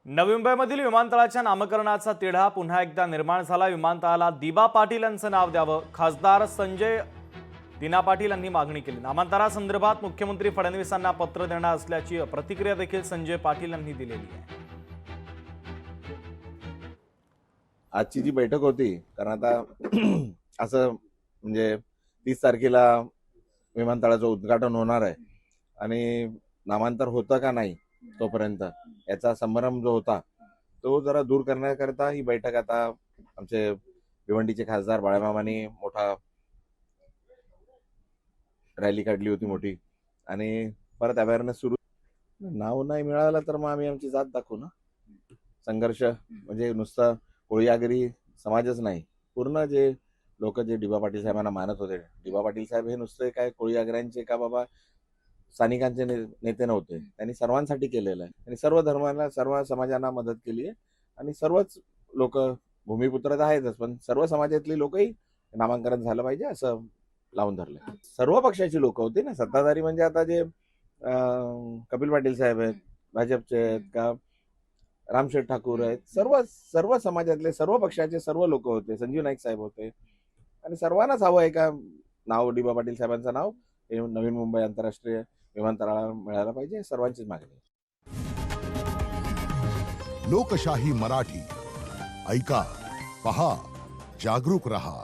नवी मुंबईमधील विमानतळाच्या नामकरणाचा तिढा पुन्हा एकदा निर्माण झाला। विमानतळाला दिबा पाटील यांचं नाव द्यावं, खासदार संजय दिना पाटील यांनी मागणी केली। नामांतरासंदर्भात मुख्यमंत्री फडणवीसांना पत्र देणार असल्याची प्रतिक्रिया देखील संजय पाटील यांनी दिलेली आहे। आजची जी बैठक होती, कारण आता असं म्हणजे 30 तारखेला विमानतळाचं उद्घाटन होणार आहे आणि नामांतर होतं का नाही तोपर्यंत याचा संभ्रम जो होता तो जरा दूर करण्याकरता ही बैठक आता आमचे भिवंडीचे खासदार बाळामामांनी मोठा रॅली काढली होती मोठी आणि परत अवेअरनेस सुरू। नाव नाही मिळालं तर मग आम्ही आमची जात दाखवू ना। संघर्ष म्हणजे नुसतं कोळी समाजच नाही, पूर्ण जे लोक जे डी.बा. पाटील साहेबांना मानत होते, डी.बा. पाटील साहेब हे नुसते काय कोळी आगऱ्यांचे का बाबा स्थानिकांचे नेते नव्हते, त्यांनी सर्वांसाठी केलेलं आहे। त्यांनी सर्व धर्माला सर्व समाजांना मदत केली आहे आणि सर्वच लोक भूमिपुत्र तर आहेतच, पण सर्व समाजातली लोकही नामांकन झालं पाहिजे असं लावून धरलं। सर्व पक्षाची लोक होती ना, सत्ताधारी म्हणजे आता जे कपिल पाटील साहेब आहेत, भाजपचे आहेत का रामशेठ ठाकूर आहेत, सर्व समाजातले सर्व पक्षाचे सर्व लोक होते, संजीव नाईक साहेब होते आणि सर्वांनाच हवं आहे का नाव डी.बा. पाटील साहेबांचं नाव हे नवीन मुंबई आंतरराष्ट्रीय विमानतळाला मिळालं पाहिजे, सर्वांचीच मागणी आहे। लोकशाही मराठी ऐका, पहा, जागरूक रहा।